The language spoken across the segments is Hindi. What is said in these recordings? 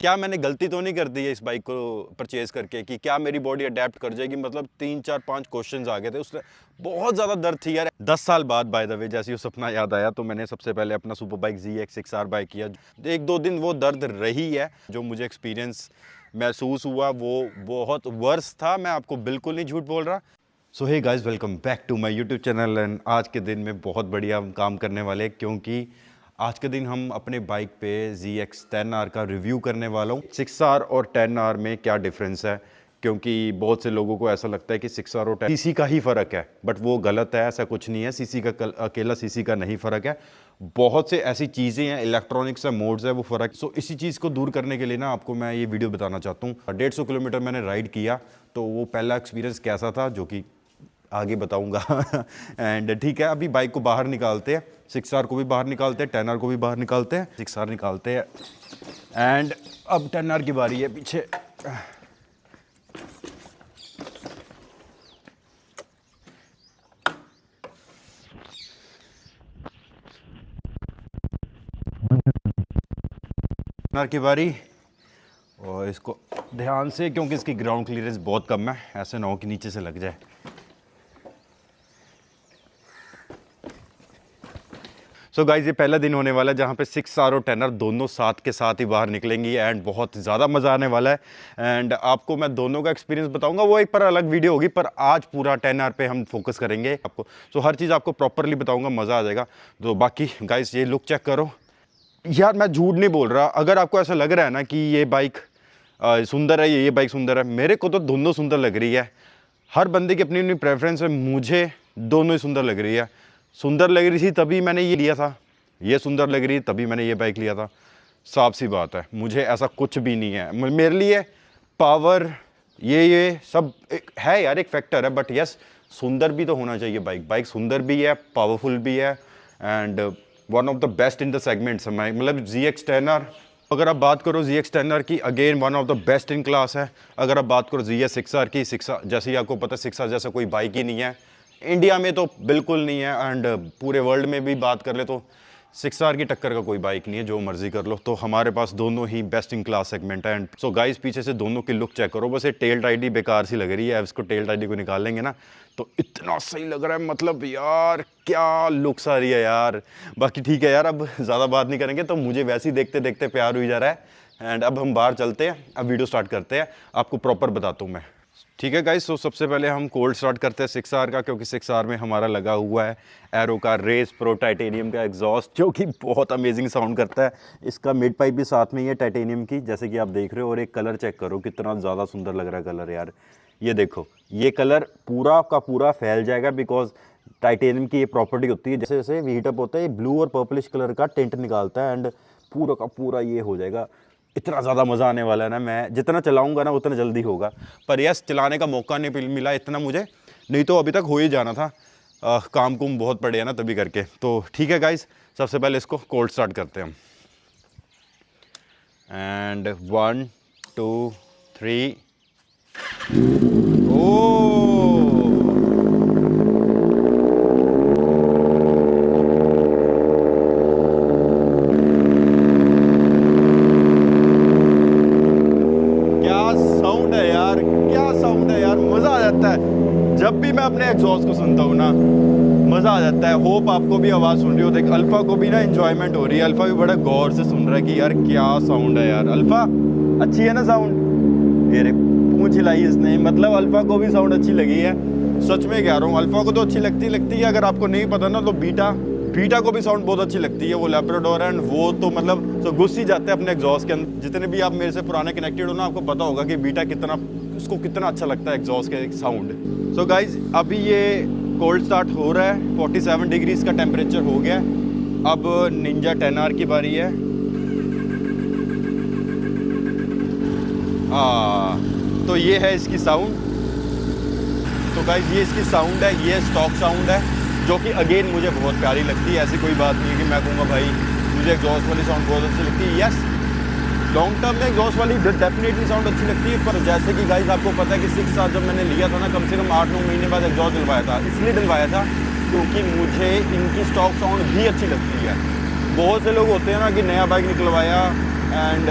क्या मैंने गलती तो नहीं कर दी है इस बाइक को परचेज़ करके कि क्या मेरी बॉडी अडेप्ट कर जाएगी? मतलब 3 4 5 क्वेश्चंस आ गए थे उसमें, बहुत ज़्यादा दर्द थी यार। 10 साल बाद बाय द वे जैसे ही वो सपना याद आया तो मैंने सबसे पहले अपना super bike ZX 6R bye किया। 1-2 दिन वो दर्द रही है, जो मुझे एक्सपीरियंस महसूस हुआ वो बहुत वर्स था, मैं आपको बिल्कुल नहीं झूठ बोल रहा। So hey guys, welcome back to my YouTube channel. And आज के दिन में बहुत बढ़िया हम काम करने वाले हैं, क्योंकि आज के दिन हम अपने बाइक पे ZX 10R का रिव्यू करने वाला हूँ। 6R और 10R में क्या डिफरेंस है, क्योंकि बहुत से लोगों को ऐसा लगता है कि 6R और 10 सीसी का ही फ़र्क है, बट वो गलत है। ऐसा कुछ नहीं है, सीसी का अकेला सीसी का नहीं फ़र्क है। बहुत से ऐसी चीज़ें हैं, इलेक्ट्रॉनिक्स है, मोड्स है, वो फ़र्क। सो इसी चीज़ को दूर करने के लिए ना आपको मैं ये वीडियो बताना चाहता हूँ। 150 किलोमीटर मैंने राइड किया, तो वो पहला एक्सपीरियंस कैसा था जो कि आगे बताऊंगा। एंड ठीक है, अभी बाइक को बाहर निकालते हैं। 6R को भी बाहर निकालते हैं, 10R को भी बाहर निकालते हैं। 6R निकालते हैं एंड अब 10R की बारी है पीछे। टर्नर की बारी, और इसको ध्यान से, क्योंकि इसकी ग्राउंड क्लियरेंस बहुत कम है, ऐसे ना हो कि नीचे से लग जाए। सो गाइज, ये पहला दिन होने वाला है जहाँ पे 6R और 10R दोनों साथ के साथ ही बाहर निकलेंगी एंड बहुत ज़्यादा मज़ा आने वाला है। एंड आपको मैं दोनों का एक्सपीरियंस बताऊंगा, वो एक पर अलग वीडियो होगी, पर आज पूरा 10R पे हम फोकस करेंगे आपको। सो हर चीज़ आपको प्रॉपरली बताऊंगा, मज़ा आ जाएगा। तो बाकी गाइज, ये लुक चेक करो यार, मैं झूठ नहीं बोल रहा। अगर आपको ऐसा लग रहा है ना कि ये बाइक सुंदर है, ये बाइक सुंदर है, मेरे को तो दोनों सुंदर लग रही है। हर बंदे की अपनी अपनी प्रेफरेंस है, मुझे दोनों ही सुंदर लग रही है। सुंदर लग रही थी तभी मैंने ये लिया था, ये सुंदर लग रही तभी मैंने ये बाइक लिया था। साफ सी बात है, मुझे ऐसा कुछ भी नहीं है। मेरे लिए पावर ये सब एक है यार, एक फैक्टर है, बट यस, सुंदर भी तो होना चाहिए। बाइक सुंदर भी है, पावरफुल भी है and one of the best in the segments है। मतलब ZX 10R, अगर आप बात करो ZX 10R की, again one of the best in class है। अगर आप बात करो ZX 6R की, 6R जैसे ही आपको पता है 6R जैसा कोई बाइक ही नहीं है इंडिया में, तो बिल्कुल नहीं है। एंड पूरे वर्ल्ड में भी बात कर ले तो 6R की टक्कर का कोई बाइक नहीं है, जो मर्जी कर लो। तो हमारे पास दोनों ही बेस्ट इन क्लास सेगमेंट है। एंड सो गाइस, पीछे से दोनों की लुक चेक करो। बस ये टेल टाइडी बेकार सी लग रही है, इसको टेल टाइडी को निकाल लेंगे ना तो इतना सही लग रहा है। मतलब यार, क्या लुक्स आ रही है यार। बाकी ठीक है यार, अब ज़्यादा बात नहीं करेंगे, तो मुझे वैसे ही देखते देखते प्यार हुई जा रहा है। एंड अब हम बाहर चलते हैं, अब वीडियो स्टार्ट करते हैं, आपको प्रॉपर बताता हूँ मैं। ठीक है गाइस, तो सबसे पहले हम कोल्ड स्टार्ट करते हैं 6R का, क्योंकि 6R में हमारा लगा हुआ है एरो का रेस प्रो टाइटेनियम का एग्जॉस्ट, जो कि बहुत अमेजिंग साउंड करता है। इसका मिड पाइप भी साथ में ही है टाइटेनियम की, जैसे कि आप देख रहे हो। और एक कलर चेक करो, कितना ज़्यादा सुंदर लग रहा है कलर यार। ये देखो, ये कलर पूरा का पूरा फैल जाएगा, बिकॉज टाइटेनियम की ये प्रॉपर्टी होती है, जैसे जैसे हीटअप होता है, ये ब्लू और पर्पलिश कलर का टिंट निकालता है एंड पूरा का पूरा ये हो जाएगा। इतना ज़्यादा मज़ा आने वाला है ना, मैं जितना चलाऊंगा ना उतना जल्दी होगा। पर यस, चलाने का मौका नहीं मिला इतना मुझे, नहीं तो अभी तक हो ही जाना था। काम कुम बहुत पड़े हैं ना, तभी करके। तो ठीक है गाइस, सबसे पहले इसको कोल्ड स्टार्ट करते हैं हम। एंड 1 2 3। ओ जब भी मैं अपने एग्जॉस्ट को सुनता हूँ ना, मज़ा आ जाता है। होप आपको भी आवाज़ सुन रही हो। देख, अल्फ़ा को भी ना एंजॉयमेंट हो रही है। अल्फ़ा भी बड़ा गौर से सुन रहा है कि यार क्या साउंड है यार। अल्फ़ा, अच्छी है ना साउंड? ये रे, पूंछ हिलाई इसने, मतलब अल्फ़ा को भी साउंड अच्छी लगी है। सच में कह रहा हूँ, अल्फ़ा को तो अच्छी लगती है। अगर आपको नहीं पता ना, तो बीटा को भी साउंड बहुत अच्छी लगती है। वो लैब्राडोर है, वो तो मतलब तो घुस ही जाते हैं अपने एग्जॉस्ट के अंदर। जितने भी आप मेरे से पुराने कनेक्टेड हो ना, आपको पता होगा कि बीटा कितना, उसको कितना अच्छा लगता है एग्जॉस्ट के साउंड। सो गाइज, अभी ये कोल्ड स्टार्ट हो रहा है, 47 डिग्रीज का टेम्परेचर हो गया। अब निंजा 10R की बारी है। तो ये है इसकी साउंड। तो गाइज, ये इसकी साउंड है, ये स्टॉक साउंड है, जो कि अगेन मुझे बहुत प्यारी लगती है। ऐसी कोई बात नहीं है कि मैं कहूँगा भाई मुझे एग्जॉस्ट वाली साउंड बहुत अच्छी लगती है। यस, लॉन्ग टर्म में एग्जॉस्ट वाली डेफिनेटली साउंड अच्छी लगती है। पर जैसे कि गाइस, आपको पता है कि 6R जब मैंने लिया था ना, कम से कम 8-9 महीने बाद एग्जॉस्ट दिलवाया था। इसलिए दिलवाया था क्योंकि मुझे इनकी स्टॉक साउंड भी अच्छी लगती है। बहुत से लोग होते हैं ना कि नया बाइक निकलवाया एंड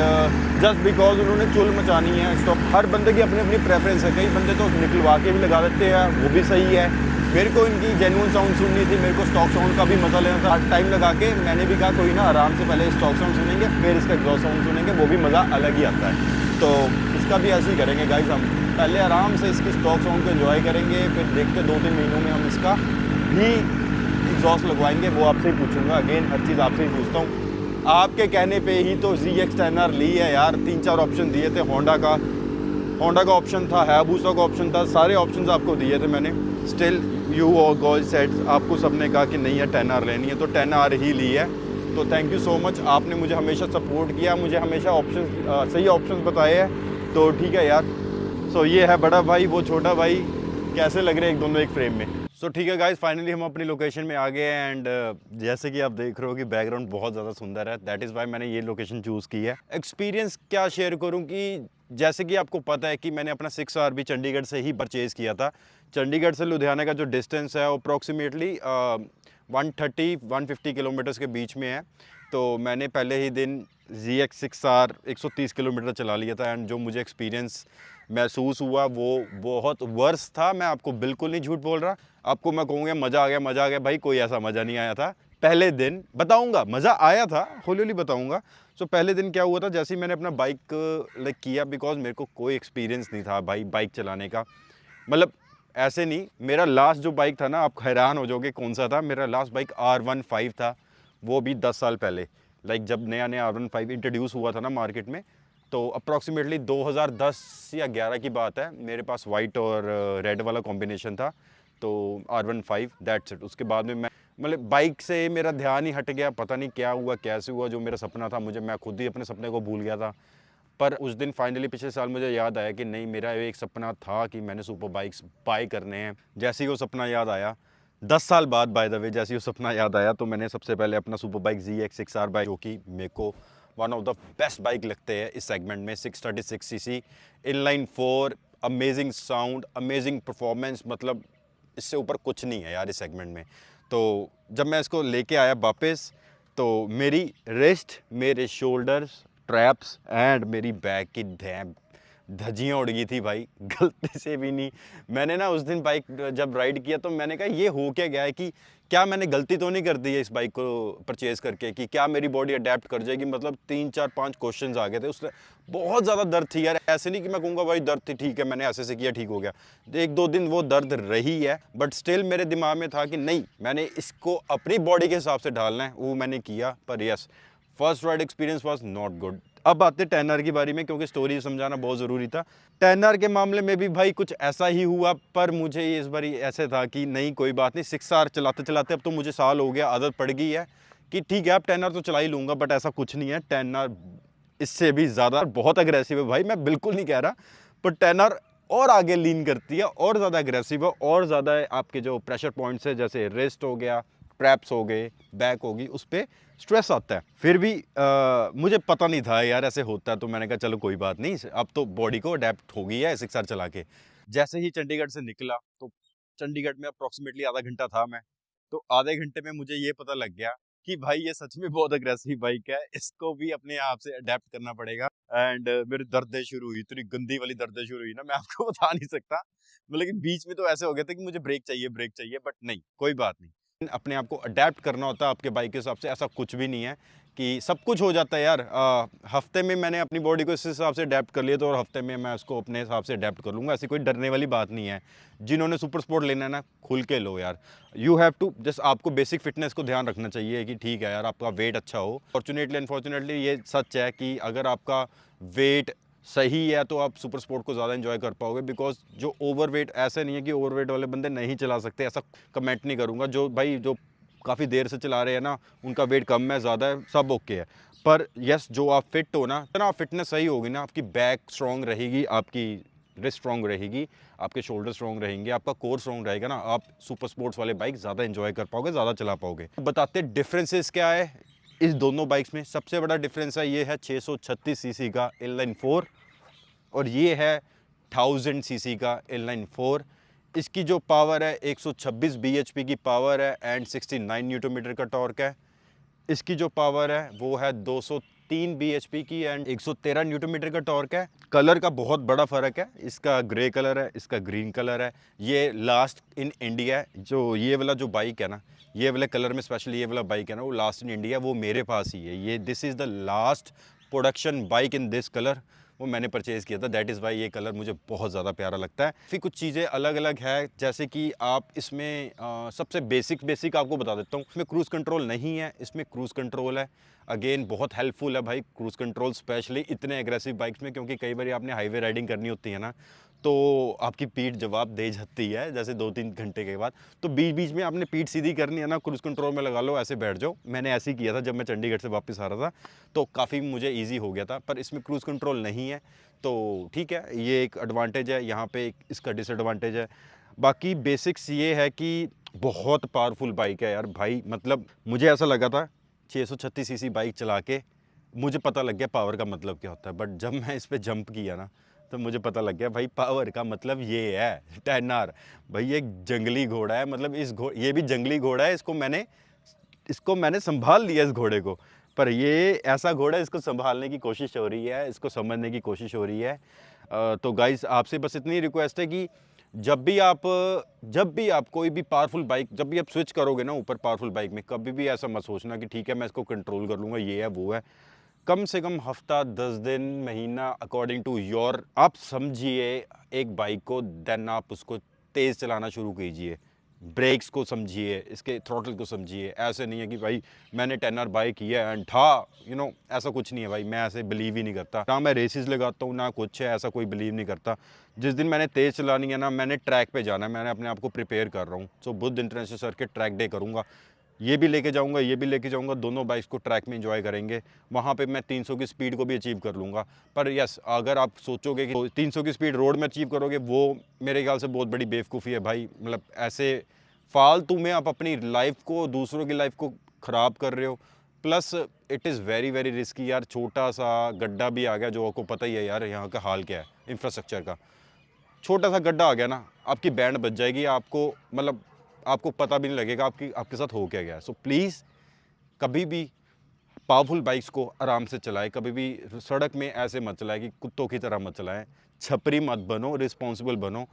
जस्ट बिकॉज उन्होंने चुल मचानी है स्टॉक। हर बंदे की अपनी अपनी प्रेफरेंस है, कई बंदे तो निकलवा के भी लगा देते हैं, वो भी सही है। मेरे को इनकी जेन्युइन साउंड सुननी थी, मेरे को स्टॉक साउंड का भी मज़ा लेना था। टाइम लगा के मैंने भी कहा कोई ना, आराम से पहले स्टॉक साउंड सुनेंगे, फिर इसका एग्जॉस्ट साउंड सुनेंगे, वो भी मज़ा अलग ही आता है। तो इसका भी ऐसे ही करेंगे गाइस, हम पहले आराम से इसकी स्टॉक साउंड को एंजॉय करेंगे, फिर देखते 2-3 महीनों में हम इसका भी एग्जॉस्ट लगवाएंगे। वो आपसे ही पूछूंगा, अगेन हर चीज़ आपसे ही पूछता हूँ। आपके कहने पे ही तो ZX10R ली है यार। 3-4 ऑप्शन दिए थे, होंडा का ऑप्शन था, हायाबुसा का ऑप्शन था, सारे ऑप्शंस आपको दिए थे मैंने। स्टिल यू और गर्ल सेट, आपको सबने कहा कि नहीं है 10R लेनी है, तो 10R ही ली है। तो थैंक यू सो मच, आपने मुझे हमेशा सपोर्ट किया, मुझे हमेशा ऑप्शन सही ऑप्शन बताए हैं, तो ठीक है यार। सो ये है बड़ा भाई, वो छोटा भाई, कैसे लग रहे हैं एक दोनों एक फ्रेम में। सो ठीक है गाइस, फाइनली हम अपनी लोकेशन में आ गए हैं। एंड जैसे कि आप देख रहे हो कि बैकग्राउंड बहुत ज़्यादा सुंदर है, दैट इज़ वाई मैंने ये लोकेशन चूज़ की है। एक्सपीरियंस क्या शेयर करूं कि जैसे कि आपको पता है कि मैंने अपना 6R भी चंडीगढ़ से ही परचेज़ किया था। चंडीगढ़ से लुधियाना का जो डिस्टेंस है अप्रॉक्सीमेटली 130-150 किलोमीटर्स के बीच में है। तो मैंने पहले ही दिन ZX6R 130 किलोमीटर चला लिया था। एंड जो मुझे एक्सपीरियंस महसूस हुआ वो बहुत वर्स था, मैं आपको बिल्कुल नहीं झूठ बोल रहा। आपको मैं कहूँगा मज़ा आ गया भाई, कोई ऐसा मज़ा नहीं आया था। पहले दिन बताऊँगा, मज़ा आया था, हौली हौली बताऊँगा। सो पहले दिन क्या हुआ था, जैसे ही मैंने अपना बाइक लाइक किया, बिकॉज मेरे को कोई एक्सपीरियंस नहीं था भाई बाइक चलाने का। मतलब ऐसे नहीं, मेरा लास्ट जो बाइक था ना, आप हैरान हो जाओगे कौन सा था। मेरा लास्ट बाइक R15 था, वो भी 10 साल पहले, लाइक जब नया R15 इंट्रोड्यूस हुआ था ना मार्केट में। तो अप्रॉक्सीमेटली 2010 या 11 की बात है। मेरे पास वाइट और रेड वाला कॉम्बिनेशन था, तो R15 दैट्स इट। उसके बाद में मैं मतलब बाइक से मेरा ध्यान ही हट गया, पता नहीं क्या हुआ कैसे हुआ। जो मेरा सपना था, मैं खुद ही अपने सपने को भूल गया था। पर उस दिन फाइनली पिछले साल मुझे याद आया कि नहीं, मेरा एक सपना था कि मैंने सुपर बाइक्स बाय करने हैं। जैसे ही वो सपना याद आया 10 साल बाद, बाय द वे, जैसे ही वो सपना याद आया, तो मैंने सबसे पहले अपना सुपर बाइक ZX6R बाइक, जो कि मेरे को one of the best bike लगते हैं इस सेगमेंट में। 636cc inline 4, amazing sound, amazing performance, मतलब इससे ऊपर कुछ नहीं है यार इस सेगमेंट में। तो जब मैं इसको लेके आया वापस, तो मेरी रिस्ट, मेरे शोल्डर्स, ट्रैप्स एंड मेरी बैक की धज्जियाँ उड़ गई थी भाई, गलती से भी नहीं। मैंने ना उस दिन बाइक जब राइड किया तो मैंने कहा ये हो क्या गया है, कि क्या मैंने गलती तो नहीं कर दी है इस बाइक को परचेज़ करके, कि क्या मेरी बॉडी अडेप्ट कर जाएगी। मतलब 3-4-5 क्वेश्चंस आ गए थे उसमें। बहुत ज़्यादा दर्द थी यार, ऐसे नहीं कि मैं कहूँगा भाई दर्द थी, ठीक है मैंने ऐसे से किया ठीक हो गया। 1-2 दिन वो दर्द रही है, बट स्टिल मेरे दिमाग में था कि नहीं, मैंने इसको अपनी बॉडी के हिसाब से ढालना है। वो मैंने किया, पर yes, first ride experience was not good. अब आते 10R की बारी में, क्योंकि स्टोरी समझाना बहुत ज़रूरी था। 10R के मामले में भी भाई कुछ ऐसा ही हुआ, पर मुझे इस बारी ऐसे था कि नहीं कोई बात नहीं, 6R चलाते चलाते अब तो मुझे साल हो गया, आदत पड़ गई है कि ठीक है अब 10R तो चला ही लूँगा। बट ऐसा कुछ नहीं है, 10R इससे भी ज़्यादा बहुत अग्रेसिव है भाई, मैं बिल्कुल नहीं कह रहा, पर 10R और आगे लीन करती है, और ज़्यादा अग्रेसिव है, और ज़्यादा आपके जो प्रेशर पॉइंट्स है, जैसे रिस्ट हो गया, ट्रैप्स हो गए, बैक होगी, उस पर स्ट्रेस आता है। फिर भी मुझे पता नहीं था यार ऐसे होता है, तो मैंने कहा चलो कोई बात नहीं, अब तो बॉडी को अडेप्ट हो गई है 6R चला के। जैसे ही चंडीगढ़ से निकला, तो चंडीगढ़ में अप्रॉक्सीमेटली आधा घंटा था मैं, तो आधे घंटे में मुझे ये पता लग गया कि भाई ये सच में बहुत अग्रेसिव बाइक है, इसको भी अपने आप से अडेप्ट करना पड़ेगा। एंड मेरी दर्दें शुरू हुई, इतनी गंदी वाली दर्दें शुरू हुई ना, मैं आपको बता नहीं सकता। लेकिन बीच में तो ऐसे हो गया था कि मुझे ब्रेक चाहिए, बट नहीं, कोई बात नहीं, अपने आप को अडेप्ट करना होता है आपके बाइक के हिसाब से। ऐसा कुछ भी नहीं है कि सब कुछ हो जाता है यार। हफ्ते में मैंने अपनी बॉडी को इस हिसाब से अडेप्ट कर लिया, तो और हफ्ते में मैं उसको अपने हिसाब से अडेप्ट कर लूँगा। ऐसी कोई डरने वाली बात नहीं है। जिन्होंने सुपर स्पोर्ट लेना है ना, खुल के लो यार। यू हैव टू जस्ट, आपको बेसिक फिटनेस को ध्यान रखना चाहिए कि ठीक है यार आपका वेट अच्छा हो। फॉर्चुनेटली अनफॉर्चुनेटली ये सच है कि अगर आपका वेट सही है तो आप सुपर स्पोर्ट को ज़्यादा एंजॉय कर पाओगे। बिकॉज जो ओवरवेट, ऐसा नहीं है कि ओवरवेट वाले बंदे नहीं चला सकते, ऐसा कमेंट नहीं करूँगा। जो काफ़ी देर से चला रहे हैं ना, उनका वेट कम है ज़्यादा है, सब ओके है। पर यस, जो आप फिट हो ना, तो ना फिटनेस सही होगी ना, आपकी बैक स्ट्रॉन्ग रहेगी, आपकी रिस्ट स्ट्रॉन्ग रहेगी, आपके शोल्डर स्ट्रॉन्ग रहेंगे, आपका कोर स्ट्रॉन्ग रहेगा ना, आप सुपर स्पोर्ट्स वाले बाइक ज़्यादा एंजॉय कर पाओगे, ज़्यादा चला पाओगे। बताते डिफरेंसेस क्या है इस दोनों बाइक्स में। सबसे बड़ा डिफरेंस है, ये है 636 सीसी का इनलाइन 4 और ये है 1000 सीसी का इनलाइन 4। इसकी जो पावर है 126 bhp की पावर है एंड 69 न्यूटन मीटर का टॉर्क है। इसकी जो पावर है वो है 3 bhp की एंड 113 न्यूटन मीटर का टॉर्क है। कलर का बहुत बड़ा फ़र्क है, इसका ग्रे कलर है, इसका ग्रीन कलर है। ये लास्ट इन इंडिया है, जो ये वाला जो बाइक है ना, ये वाले कलर में स्पेशली ये वाला बाइक है ना, वो लास्ट इन इंडिया, वो मेरे पास ही है। ये this is the last production bike in this colour, वो मैंने परचेज़ किया था। दैट इज़ वाई ये कलर मुझे बहुत ज़्यादा प्यारा लगता है। फिर कुछ चीज़ें अलग अलग है, जैसे कि आप इसमें सबसे बेसिक आपको बता देता हूँ, इसमें क्रूज़ कंट्रोल नहीं है, इसमें क्रूज़ कंट्रोल है। अगेन बहुत हेल्पफुल है भाई क्रूज़ कंट्रोल, स्पेशली इतने एग्रेसिव बाइक्स में, क्योंकि कई बार आपने हाईवे राइडिंग करनी होती है ना, तो आपकी पीठ जवाब दे जाती है, जैसे 2-3 घंटे के बाद। तो बीच बीच में आपने पीठ सीधी करनी है ना, क्रूज़ कंट्रोल में लगा लो, ऐसे बैठ जाओ। मैंने ऐसे ही किया था जब मैं चंडीगढ़ से वापस आ रहा था, तो काफ़ी मुझे ईजी हो गया था। पर इसमें क्रूज़ कंट्रोल नहीं है, तो ठीक है, ये एक एडवांटेज है। यहाँ पे इसका डिसएडवांटेज है। बाकी बेसिक्स ये है कि बहुत पावरफुल बाइक है यार भाई। मतलब मुझे ऐसा लगा था 636 सीसी बाइक चला के मुझे पता लग गया पावर का मतलब क्या होता है। बट जब मैं इस पर जंप किया ना, तो मुझे पता लग गया भाई पावर का मतलब ये है 10R। भाई ये एक जंगली घोड़ा है, मतलब ये भी जंगली घोड़ा है। इसको मैंने संभाल लिया इस घोड़े को। पर ये ऐसा घोड़ा है, इसको संभालने की कोशिश हो रही है, इसको समझने की कोशिश हो रही है। तो गाइस आपसे बस इतनी रिक्वेस्ट है कि जब भी आप कोई भी पावरफुल बाइक, जब भी आप स्विच करोगे ना ऊपर पावरफुल बाइक में, कभी भी ऐसा मत सोचना कि ठीक है मैं इसको कंट्रोल कर लूँगा, ये है वो है। कम से कम हफ्ता 10 दिन महीना अकॉर्डिंग टू योर आप समझिए एक बाइक को, देन आप उसको तेज़ चलाना शुरू कीजिए। ब्रेक्स को समझिए, इसके थ्रॉटल को समझिए। ऐसे नहीं है कि भाई मैंने 10R बाइक की है एंड था ऐसा कुछ नहीं है भाई। मैं ऐसे बिलीव ही नहीं करता, ना मैं रेसेस लगाता हूँ ना कुछ है, ऐसा कोई बिलीव नहीं करता। जिस दिन मैंने तेज़ चलानी है ना, मैंने ट्रैक पे जाना है, मैंने अपने आप को प्रिपेयर कर रहा हूँ। So Buddh international circuit track day करूँगा, ये भी लेके जाऊंगा, ये भी लेके जाऊंगा, दोनों बाइक्स को ट्रैक में एंजॉय करेंगे। वहाँ पे मैं 300 की स्पीड को भी अचीव कर लूँगा। पर यस, अगर आप सोचोगे कि 300 की स्पीड रोड में अचीव करोगे, वो मेरे ख्याल से बहुत बड़ी बेवकूफ़ी है भाई। मतलब ऐसे फालतू में आप अपनी लाइफ को, दूसरों की लाइफ को ख़राब कर रहे हो। Plus it is very very risky यार। छोटा सा गड्ढा भी आ गया, जो आपको पता ही है यार यहाँ का हाल क्या है इंफ्रास्ट्रक्चर का। छोटा सा गड्ढा आ गया ना, आपकी बैंड बच जाएगी, आपको पता भी नहीं लगेगा आपके साथ हो क्या गया। सो प्लीज़ कभी भी पावरफुल बाइक्स को आराम से चलाएं, कभी भी सड़क में ऐसे मत चलाएं कि कुत्तों की तरह मत चलाएं। छपरी मत बनो, रिस्पॉन्सिबल बनो।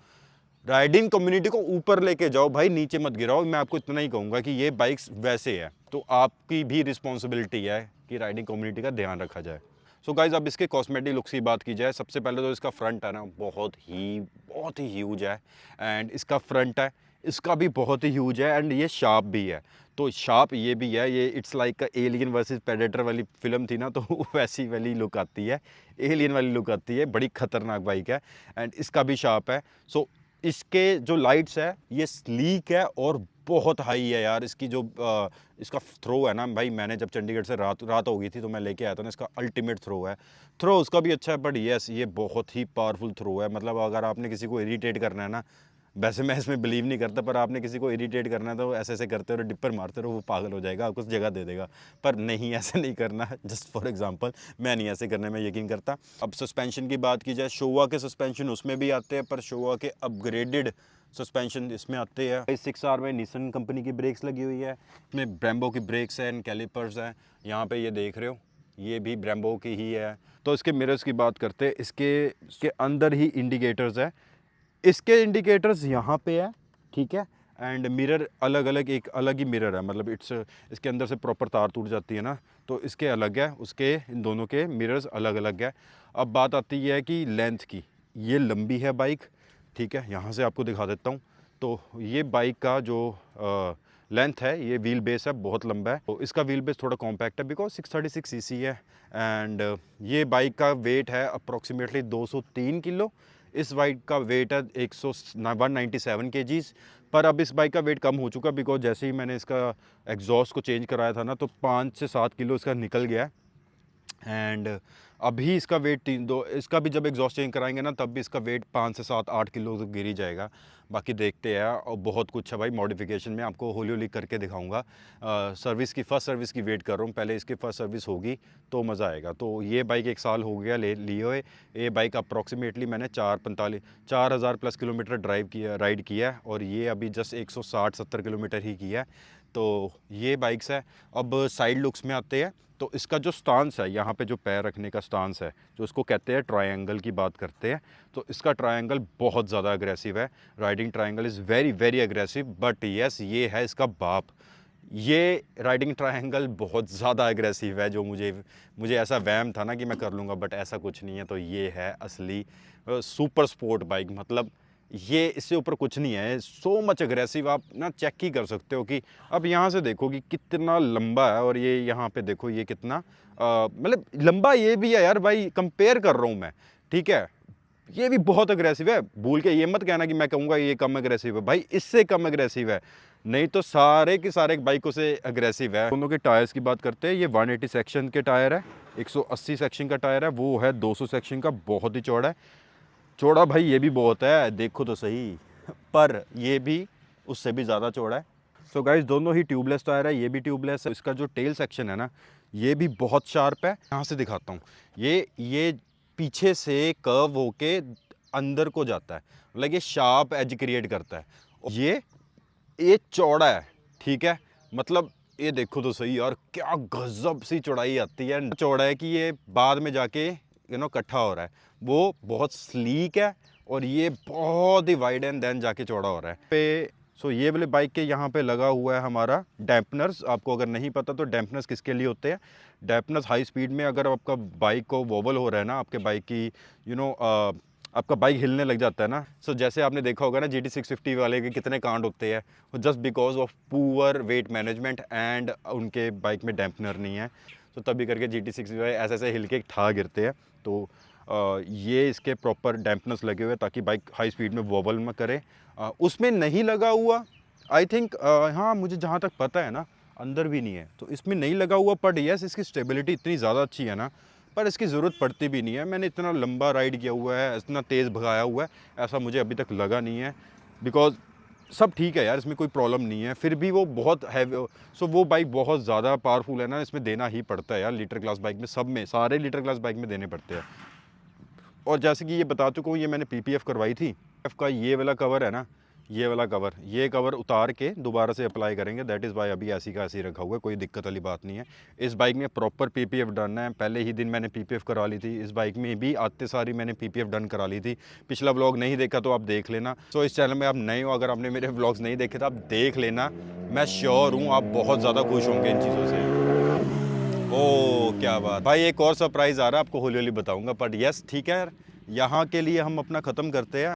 राइडिंग कम्युनिटी को ऊपर लेके जाओ भाई, नीचे मत गिराओ। मैं आपको इतना ही कहूँगा कि ये बाइक्स वैसे है, तो आपकी भी रिस्पॉन्सिबिलिटी है कि राइडिंग कम्युनिटी का ध्यान रखा जाए। सो गाइज, अब इसके कॉस्मेटिक लुक्स की बात की जाए, सबसे पहले तो इसका फ्रंट है ना, बहुत ही ह्यूज है। एंड इसका फ्रंट है, इसका भी बहुत ही ह्यूज है एंड ये शार्प भी है। तो शार्प ये भी है, ये it's like alien versus predator वाली फिल्म थी ना, तो वैसी वाली लुक आती है, एलियन वाली लुक आती है। बड़ी खतरनाक बाइक है एंड इसका भी शार्प है। सो इसके जो लाइट्स है ये स्लीक है और बहुत हाई है यार। इसका थ्रो है ना भाई, मैंने जब चंडीगढ़ से रात हो गई थी तो मैं लेके आया था ना, इसका अल्टीमेट थ्रो है। थ्रो उसका भी अच्छा है, बट यस ये बहुत ही पावरफुल थ्रो है। मतलब अगर आपने किसी को इरिटेट करना है ना, वैसे मैं इसमें बिलीव नहीं करता, पर आपने किसी को इरिटेट करना है तो ऐसे करते रहो, डिपर मारते रहो, वो पागल हो जाएगा, आपको जगह दे देगा। पर नहीं, ऐसे नहीं करना। जस्ट फॉर एग्जांपल, मैं नहीं ऐसे करने में यकीन करता। अब सस्पेंशन की बात की जाए, शोवा के सस्पेंशन उसमें भी आते हैं, पर शोवा के अपग्रेडेड सस्पेंशन इसमें आते हैं। 6R में निसन कंपनी की ब्रेक्स लगी हुई है, इसमें ब्रेम्बो की ब्रेक्स हैं एंड कैलिपर्स हैं। यहाँ पे ये देख रहे हो, ये भी ब्रेम्बो की ही है। तो इसके मिरर्स की बात करते हैं, इसके अंदर ही इंडिकेटर्स है। इसके इंडिकेटर्स यहाँ पे है, ठीक है। एंड मिरर अलग अलग, एक अलग ही मिरर है, मतलब इसके अंदर से प्रॉपर तार टूट जाती है ना, तो इसके अलग है, उसके इन दोनों के मिरर्स अलग अलग है। अब बात आती है कि लेंथ की, ये लंबी है बाइक, ठीक है। यहाँ से आपको दिखा देता हूँ। तो ये बाइक का जो लेंथ है, ये व्हील बेस है, बहुत लंबा है। तो इसका व्हील बेस थोड़ा कॉम्पैक्ट है बिकॉज 636 सीसी है। एंड ये बाइक का वेट है अप्रॉक्सीमेटली 203 किलो। इस बाइक का वेट है 197 kgs। पर अब इस बाइक का वेट कम हो चुका बिकॉज जैसे ही मैंने इसका एग्जॉस्ट को चेंज कराया था ना, तो 5 से 7 किलो इसका निकल गया। एंड अभी इसका वेट इसका भी जब एग्जॉस्ट चेंज कराएंगे ना तब भी इसका वेट 5 से 7-8 किलो तक गिर ही जाएगा। बाकी देखते हैं, और बहुत कुछ है भाई मॉडिफिकेशन में, आपको हौली हौली करके दिखाऊंगा। सर्विस की फर्स्ट सर्विस की वेट कर रहा हूँ, पहले इसकी फर्स्ट सर्विस होगी तो मज़ा आएगा। तो ये बाइक 1 साल हो गया लिए हुए। ये बाइक अप्रॉक्सीमेटली मैंने 4,000 प्लस किलोमीटर राइड किया है, और ये अभी जस्ट 160-70 किलोमीटर ही किया है। तो ये बाइक्स है। अब साइड लुक्स में आते हैं। तो इसका जो स्टांस है, यहाँ पे जो पैर रखने का स्टांस है, जो इसको कहते हैं ट्रायंगल की बात करते हैं, तो इसका ट्रायंगल बहुत ज़्यादा अग्रेसिव है। Riding triangle is very very aggressive, but yes ये है इसका बाप। ये राइडिंग ट्रायंगल बहुत ज़्यादा एग्रेसिव है, जो मुझे ऐसा वहम था ना कि मैं कर लूँगा, बट ऐसा कुछ नहीं है। तो ये है असली सुपर स्पोर्ट बाइक, मतलब ये इससे ऊपर कुछ नहीं है। सो मच एग्रेसिव, आप ना चेक ही कर सकते हो कि अब यहाँ से देखो कि कितना लंबा है, और ये यहाँ पे देखो ये कितना मतलब लंबा ये भी है यार भाई, कंपेयर कर रहा हूँ मैं, ठीक है। ये भी बहुत अग्रेसिव है, भूल के ये मत कहना कि मैं कहूँगा ये कम अग्रेसिव है, भाई इससे कम अग्रेसिव है, नहीं तो सारे के सारे बाइकों से अग्रेसिव है। दोनों के टायर्स की बात करते हैं, ये 180 सेक्शन के टायर है, 180 सेक्शन का टायर है, वो है 200 सेक्शन का, बहुत ही चौड़ा है। चौड़ा भाई ये भी बहुत है, देखो तो सही, पर ये भी उससे भी ज़्यादा चौड़ा है। सो गाइस दोनों ही ट्यूबलेस टायर है, ये भी ट्यूबलेस है। इसका जो टेल सेक्शन है ना, ये भी बहुत शार्प है। यहाँ से दिखाता हूँ, ये पीछे से कर्व होके अंदर को जाता है, मतलब ये शार्प एज क्रिएट करता है। ये चौड़ा है, ठीक है, मतलब ये देखो तो सही यार, क्या गजब सी चौड़ाई आती है। चौड़ा है कि ये बाद में जाके इकट्ठा हो रहा है, वो बहुत स्लीक है, और ये बहुत ही वाइड एंड देन जाके चौड़ा हो रहा है पे। सो ये वाले बाइक के यहाँ पे लगा हुआ है हमारा डैम्पनर्स। आपको अगर नहीं पता तो डैम्पनर्स किसके लिए होते हैं, डैम्पनर्स हाई स्पीड में अगर आपका बाइक को वोबल हो रहा है ना, आपके बाइक की आपका बाइक हिलने लग जाता है ना। सो जैसे आपने देखा होगा ना GT 650 वाले के कितने कांड होते हैं, just because of poor weight management and उनके बाइक में डैम्पनर नहीं है। तो तभी करके GT 650 ऐसे ऐसे हिल के ठा गिरते हैं। तो ये इसके प्रॉपर डैम्पनर्स लगे हुए ताकि बाइक हाई स्पीड में वोबल में करे। उसमें नहीं लगा हुआ, आई थिंक, हाँ मुझे जहाँ तक पता है ना अंदर भी नहीं है, तो इसमें नहीं लगा हुआ। बट यस इसकी स्टेबिलिटी इतनी ज़्यादा अच्छी है ना, पर इसकी ज़रूरत पड़ती भी नहीं है। मैंने इतना लंबा राइड किया हुआ है, इतना तेज़ भगाया हुआ है, ऐसा मुझे अभी तक लगा नहीं है। बिकॉज सब ठीक है यार, इसमें कोई प्रॉब्लम नहीं है, फिर भी वो बहुत हैवी। सो वो बाइक बहुत ज़्यादा पावरफुल है ना, इसमें देना ही पड़ता है यार। लीटर क्लास बाइक में, सब में, सारे लीटर क्लास बाइक में देने पड़ते हैं। और जैसे कि ये बता चुका हूँ, ये मैंने PPF करवाई थी। एफ का ये वाला कवर है ना, ये वाला कवर, ये कवर उतार के दोबारा से अप्लाई करेंगे। दैट इज़ वाई अभी ऐसी का ऐसी रखा हुआ है, कोई दिक्कत वाली बात नहीं है। इस बाइक में प्रॉपर PPF डन है, पहले ही दिन मैंने PPF करा ली थी। इस बाइक में भी आते सारी मैंने PPF डन करा ली थी। पिछला व्लॉग नहीं देखा तो आप देख लेना। सो इस चैनल में आप नए हो, अगर आपने मेरे व्लॉग्स नहीं देखे तो आप देख लेना। मैं श्योर हूँ आप बहुत ज़्यादा खुश होंगे इन चीज़ों से। ओह क्या बात भाई, एक और सरप्राइज़ आ रहा है, आपको हौली हौली बताऊँगा। बट यस ठीक है, यहाँ के लिए हम अपना ख़त्म करते हैं।